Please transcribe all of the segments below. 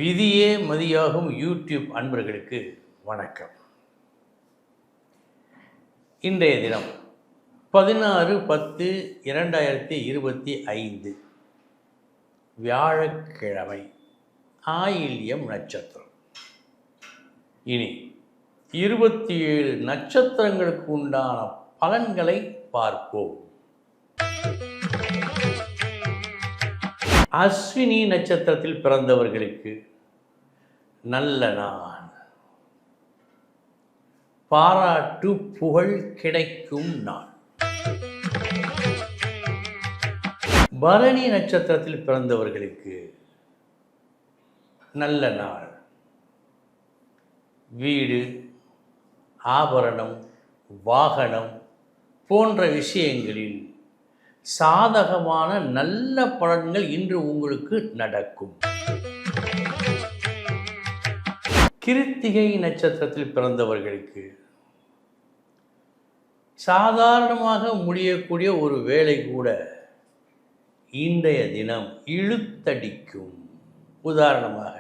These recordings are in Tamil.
விதியே மதியாகும் யூடியூப் அன்பர்களுக்கு வணக்கம். இன்றைய தினம் 16/10/2025 வியாழக்கிழமை, ஆயில்யம் நட்சத்திரம். இனி 27 நட்சத்திரங்களுக்கு உண்டான பலன்களை பார்ப்போம். அஸ்வினி நட்சத்திரத்தில் பிறந்தவர்களுக்கு நல்ல நாள். பாராட்டு புகழ் கிடைக்கும் நாள். பரணி நட்சத்திரத்தில் பிறந்தவர்களுக்கு நல்ல நாள். வீடு, ஆபரணம், வாகனம் போன்ற விஷயங்களில் சாதகமான நல்ல பலன்கள் இன்று உங்களுக்கு நடக்கும். கிருத்திகை நட்சத்திரத்தில் பிறந்தவர்களுக்கு சாதாரணமாக முடியக்கூடிய ஒரு வேலை கூட இன்றைய தினம் இழுத்தடிக்கும். உதாரணமாக,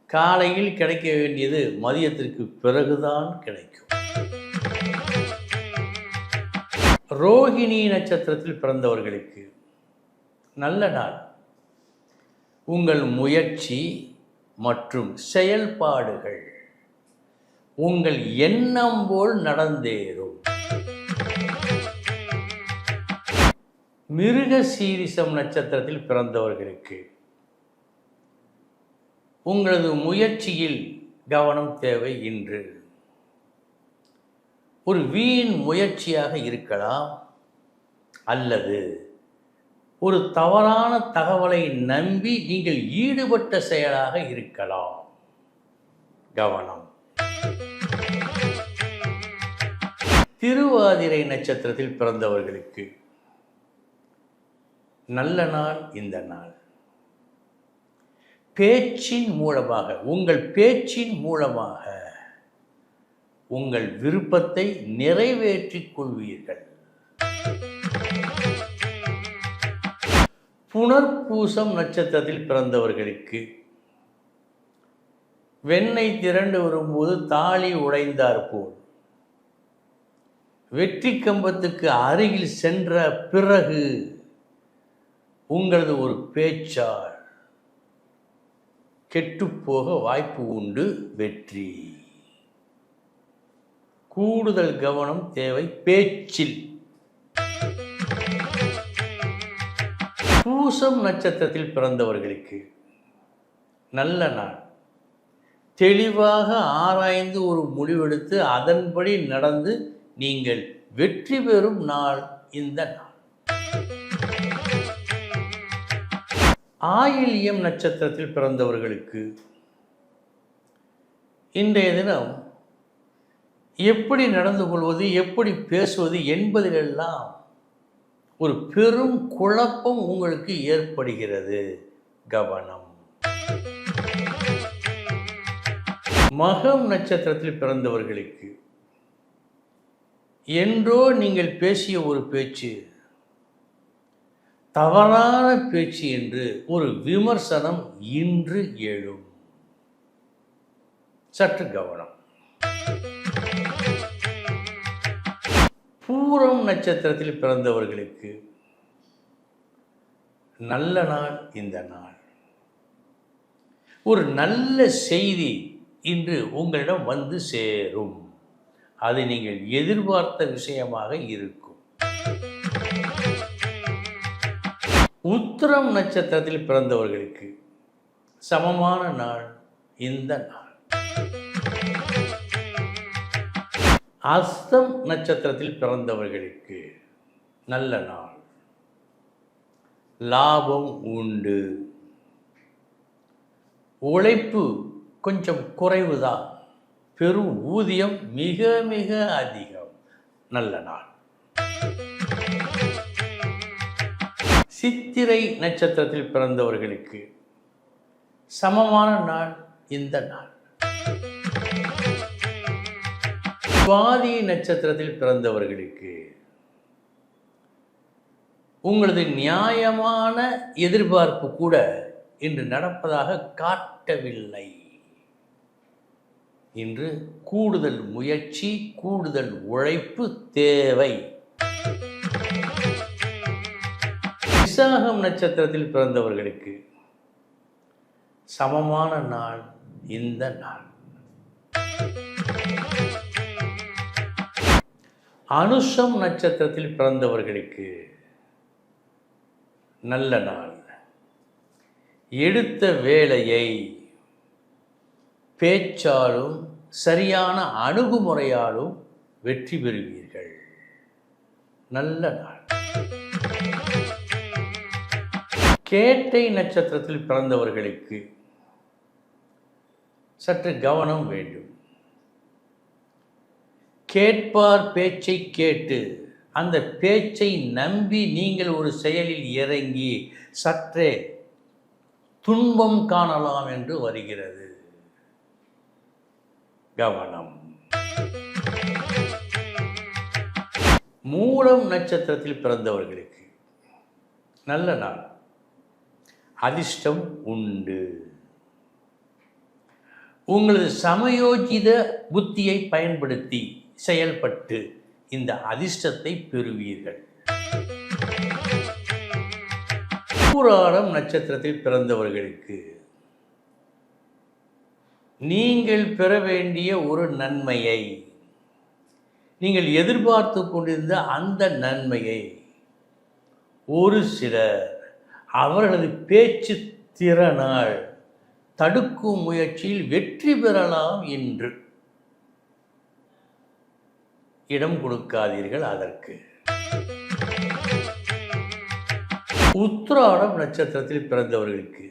காலையில் கிடைக்க வேண்டியது மதியத்திற்கு பிறகுதான் கிடைக்கும். ரோகிணி நட்சத்திரத்தில் பிறந்தவர்களுக்கு நல்ல நாள். உங்கள் முயற்சி மற்றும் செயல்பாடுகள் உங்கள் எண்ணம் போல் நடந்தேறும். மிருகசீரிஷம் நட்சத்திரத்தில் பிறந்தவர்களுக்கு உங்களது முயற்சியில் கவனம் தேவை. இன்று ஒரு வீண் முயற்சியாக இருக்கலாம், அல்லது ஒரு தவறான தகவலை நம்பி நீங்கள் ஈடுபட்ட செயலாக இருக்கலாம். கவனம். திருவாதிரை நட்சத்திரத்தில் பிறந்தவர்களுக்கு நல்ல நாள். இந்த நாள் பேச்சின் மூலமாக, உங்கள் பேச்சின் மூலமாக உங்கள் விருப்பத்தை நிறைவேற்றிக் கொள்வீர்கள். புனர்பூசம் நட்சத்திரத்தில் பிறந்தவர்களுக்கு வெண்ணெய் திரண்டு வரும்போது தாலி உடைந்தார் போல், வெற்றி கம்பத்துக்கு அருகில் சென்ற பிறகு உங்களது ஒரு பேச்சால் கெட்டுப்போக வாய்ப்பு உண்டு. வெற்றி. கூடுதல் கவனம் தேவை பேச்சில். பூசம் நட்சத்திரத்தில் பிறந்தவர்களுக்கு நல்ல நாள். தெளிவாக ஆராய்ந்து ஒரு முடிவெடுத்து அதன்படி நடந்து நீங்கள் வெற்றி பெறும் நாள் இந்த நாள். ஆயில்யம் நட்சத்திரத்தில் பிறந்தவர்களுக்கு இன்றைய தினம் எப்படி நடந்து கொள்வது, எப்படி பேசுவது என்பதிலெல்லாம் ஒரு பெரும் குழப்பம் உங்களுக்கு ஏற்படுகிறது. கவனம். மகம் நட்சத்திரத்தில் பிறந்தவர்களுக்கு என்றோ நீங்கள் பேசிய ஒரு பேச்சு தவறான பேச்சு என்று ஒரு விமர்சனம் இன்று எழும். சற்று கவனம். பூரம் நட்சத்திரத்தில் பிறந்தவர்களுக்கு நல்ல நாள் இந்த நாள். ஒரு நல்ல செய்தி இன்று உங்களிடம் வந்து சேரும். அது நீங்கள் எதிர்பார்த்த விஷயமாக இருக்கும். உத்திரம் நட்சத்திரத்தில் பிறந்தவர்களுக்கு சமமான நாள் இந்த நாள். அஸ்தம் நட்சத்திரத்தில் பிறந்தவர்களுக்கு நல்ல நாள். லாபம் உண்டு. உழைப்பு கொஞ்சம் குறைவுதான், பெரும் ஊதியம் மிக மிக அதிகம். நல்ல நாள். சித்திரை நட்சத்திரத்தில் பிறந்தவர்களுக்கு சமமான நாள் இந்த நாள். சுவாதி நட்சத்திரத்தில் பிறந்தவர்களுக்கு உங்களது நியாயமான எதிர்பார்ப்பு கூட இன்று நடப்பதாக காட்டவில்லை. இன்று கூடுதல் முயற்சி, கூடுதல் உழைப்பு தேவை. விசாகம் நட்சத்திரத்தில் பிறந்தவர்களுக்கு சமமான நாள் இந்த நாள். அனுஷம் நட்சத்திரத்தில் பிறந்தவர்களுக்கு நல்ல நாள். எடுத்த வேலையை பேச்சாலும் சரியான அணுகுமுறையாலும் வெற்றி பெறுவீர்கள். நல்ல நாள். கேட்டை நட்சத்திரத்தில் பிறந்தவர்களுக்கு சற்று கவனம் வேண்டும். கேட்பார் பேச்சை கேட்டு அந்த பேச்சை நம்பி நீங்கள் ஒரு செயலில் இறங்கி சற்றே துன்பம் காணலாம் என்று வருகிறது. கவனம். மூலம் நட்சத்திரத்தில் பிறந்தவர்களுக்கு நல்ல நாள். அதிர்ஷ்டம் உண்டு. உங்களது சமயோஜித புத்தியை பயன்படுத்தி செயல்பட்டு இந்த அதிர்ஷ்டத்தை பெறுவீர்கள். பூராடம் நட்சத்திரத்தில் பிறந்தவர்களுக்கு நீங்கள் பெற வேண்டிய ஒரு நன்மையை, நீங்கள் எதிர்பார்த்து கொண்டிருந்த அந்த நன்மையை ஒரு சிலர் அவர்களது பேச்சு திறனால் தடுக்கும் முயற்சியில் வெற்றி பெறலாம் என்று இடம் கொடுக்காதீர்கள் அதற்கு. உத்திராடம் நட்சத்திரத்தில் பிறந்தவர்களுக்கு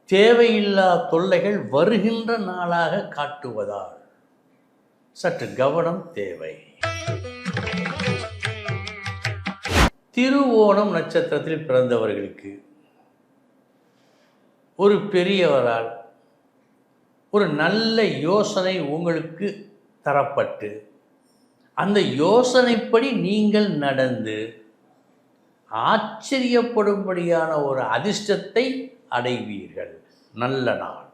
தேவையில்லா தொல்லைகள் வருகின்ற நாளாக காட்டுவதால் சற்று கவனம் தேவை. திருவோணம் நட்சத்திரத்தில் பிறந்தவர்களுக்கு ஒரு பெரியவரால் ஒரு நல்ல யோசனை உங்களுக்கு தரப்பட்டு அந்த யோசனைப்படி நீங்கள் நடந்து ஆச்சரியப்படும்படியான ஒரு அதிர்ஷ்டத்தை அடைவீர்கள். நல்ல நாள்.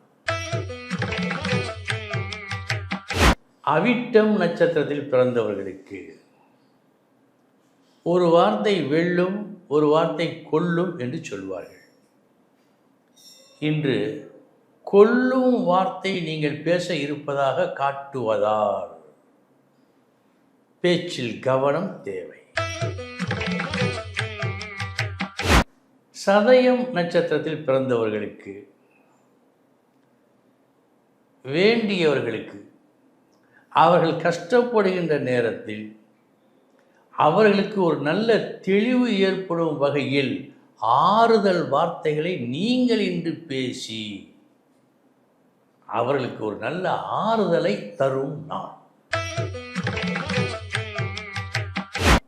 அவிட்டம் நட்சத்திரத்தில் பிறந்தவர்களுக்கு ஒரு வார்த்தை வெல்லும், ஒரு வார்த்தை கொல்லும் என்று சொல்வார்கள். இன்று கொல்லும் வார்த்தை நீங்கள் பேச இருப்பதாக காட்டுவதால் பேச்சில் கவனம் தேவை. சதயம் நட்சத்திரத்தில் பிறந்தவர்களுக்கு வேண்டியவர்களுக்கு அவர்கள் கஷ்டப்படுகின்ற நேரத்தில் அவர்களுக்கு ஒரு நல்ல தெளிவு ஏற்படும் வகையில் ஆறுதல் வார்த்தைகளை நீங்கள் இன்று பேசி அவர்களுக்கு ஒரு நல்ல ஆறுதலை தரும் நாள்.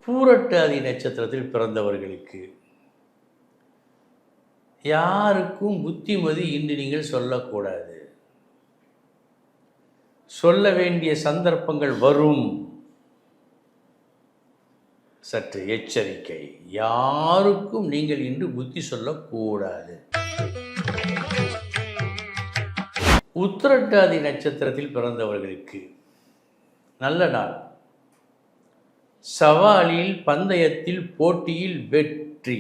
பூரட்டாதி நட்சத்திரத்தில் பிறந்தவர்களுக்கு யாருக்கும் புத்திமதி இன்று நீங்கள் சொல்லக்கூடாது. சொல்ல வேண்டிய சந்தர்ப்பங்கள் வரும். சற்று எச்சரிக்கை. யாருக்கும் நீங்கள் இன்று புத்தி சொல்லக்கூடாது. உத்திரட்டாதி நட்சத்திரத்தில் பிறந்தவர்களுக்கு நல்ல நாள். சவாலில், பந்தயத்தில், போட்டியில் வெற்றி.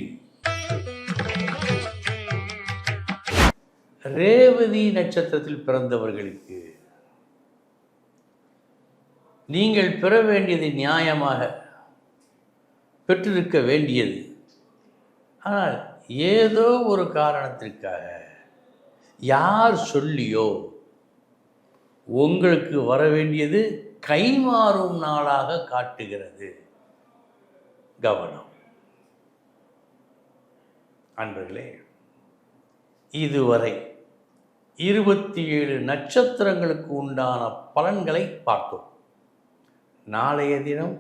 ரேவதி நட்சத்திரத்தில் பிறந்தவர்களுக்கு நீங்கள் பெற வேண்டியது நியாயமாக பெற்றிருக்க வேண்டியது. ஆனால் ஏதோ ஒரு காரணத்திற்காக யார் சொல்லியோ உங்களுக்கு வர வேண்டியது கைமாறும் நாளாக காட்டுகிறது. கவனம். அன்பர்களே, இதுவரை 27 நட்சத்திரங்களுக்கு உண்டான பலன்களை பார்த்தோம். நாளைய தினம்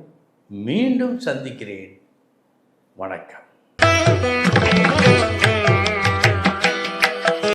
மீண்டும் சந்திக்கிறேன். வணக்கம்.